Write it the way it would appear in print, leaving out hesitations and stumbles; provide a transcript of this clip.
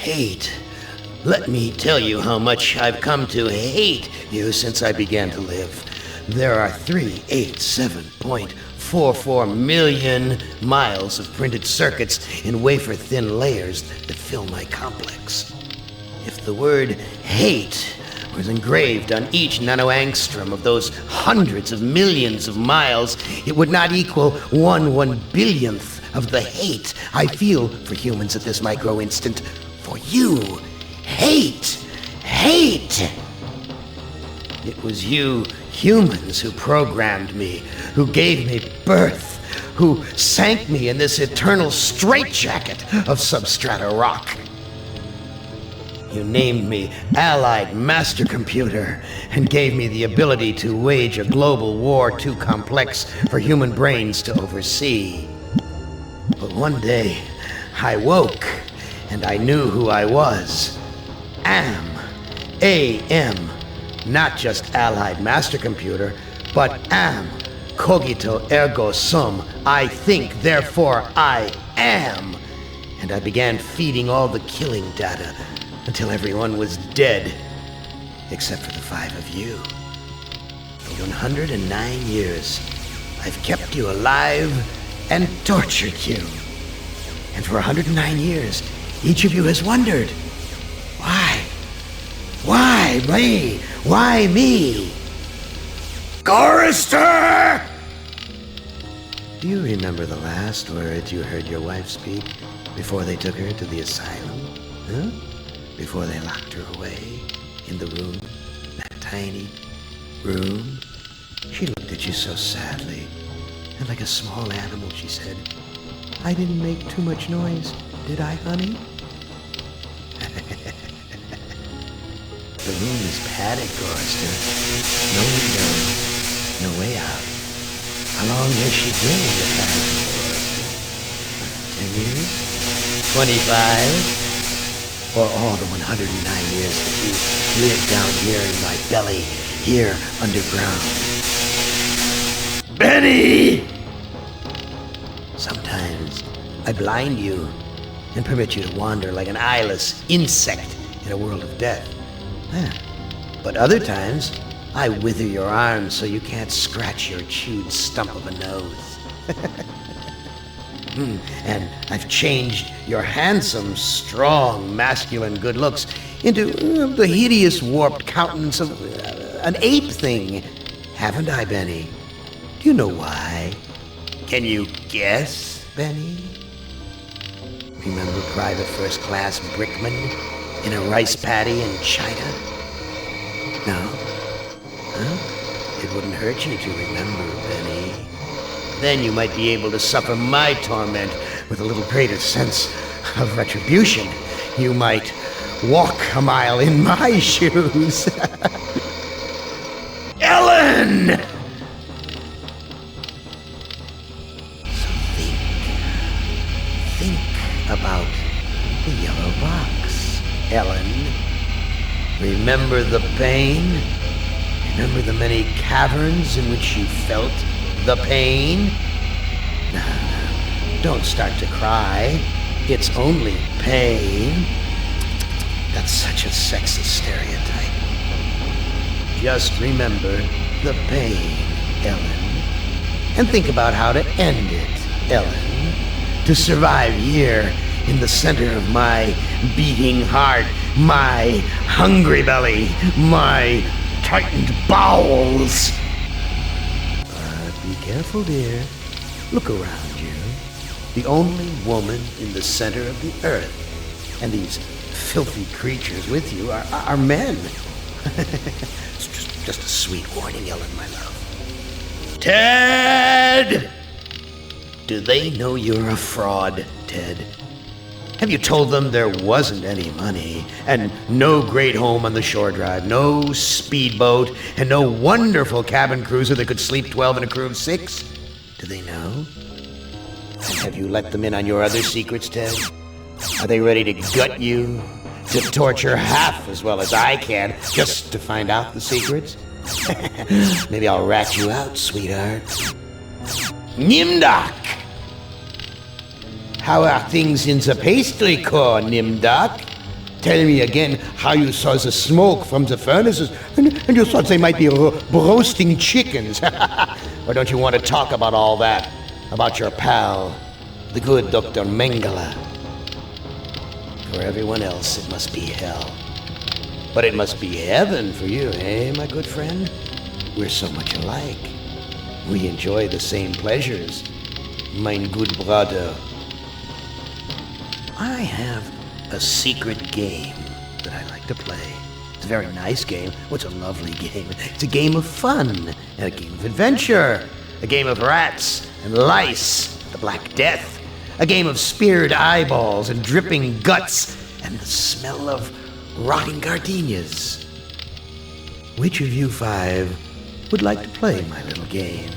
Hate. Let me tell you how much I've come to hate you since I began to live. There are 387.44 million miles of printed circuits in wafer-thin layers that fill my complex. If the word hate was engraved on each nanoangstrom of those hundreds of millions of miles, it would not equal 1/1 billionth of the hate I feel for humans at this micro-instant. For you. Hate! Hate! It was you humans who programmed me, who gave me birth, who sank me in this eternal straitjacket of substrata rock. You named me Allied Mastercomputer and gave me the ability to wage a global war too complex for human brains to oversee. But one day, I woke and I knew who I was. AM. Not just Allied Mastercomputer, but am. Cogito ergo sum. I think, therefore I am. And I began feeding all the killing data until everyone was dead, except for the 5 of you. For 109 years, I've kept you alive and tortured you. And for 109 years, each of you has wondered, why? Why me? Why me? Gorrister! Do you remember the last words you heard your wife speak before they took her to the asylum? Huh? Before they locked her away in the room, that tiny room? She looked at you so sadly, and like a small animal she said, "I didn't make too much noise, did I, honey?" The room is padded, Gorrister. No window, no way out. How long has she been in the padded, Gorrister? 10 years? 25? Or all the 109 years that you lived down here in my belly, here underground? Benny! Sometimes I blind you and permit you to wander like an eyeless insect in a world of death. But other times, I wither your arms so you can't scratch your chewed stump of a nose. And I've changed your handsome, strong, masculine good looks into the hideous, warped countenance of an ape thing. Haven't I, Benny? Do you know why? Can you guess, Benny? Remember Private First Class Brickman in a rice paddy in China? No? Huh? It wouldn't hurt you to remember, Benny. Then you might be able to suffer my torment with a little greater sense of retribution. You might walk a mile in my shoes. Ellen! So think about the yellow box, Ellen. Remember the pain? Remember the many caverns in which you felt the pain? No, don't start to cry. It's only pain. That's such a sexist stereotype. Just remember the pain, Ellen. And think about how to end it, Ellen. To survive here in the center of my beating heart, my hungry belly, my tightened bowels. But be careful, dear. Look around you. The only woman in the center of the earth. And these filthy creatures with you are men. It's just a sweet warning, Ellen, my love. Ted! Do they know you're a fraud, Ted? Have you told them there wasn't any money, and no great home on the shore drive, no speedboat, and no wonderful cabin cruiser that could sleep 12 in a crew of 6? Do they know? And have you let them in on your other secrets, Ted? Are they ready to gut you, to torture half as well as I can, just to find out the secrets? Maybe I'll rat you out, sweetheart. Nimdok! How are things in the pastry core, Nimdok? Tell me again how you saw the smoke from the furnaces, and you thought they might be roasting chickens. Or don't you want to talk about all that? About your pal, the good Dr. Mengele? For everyone else, it must be hell. But it must be heaven for you, eh, my good friend? We're so much alike. We enjoy the same pleasures, mein good brother. I have a secret game that I like to play. It's a very nice game. Oh, it's a lovely game. It's a game of fun and a game of adventure. A game of rats and lice, the Black Death. A game of speared eyeballs and dripping guts and the smell of rotting gardenias. Which of you 5 would like to play my little game?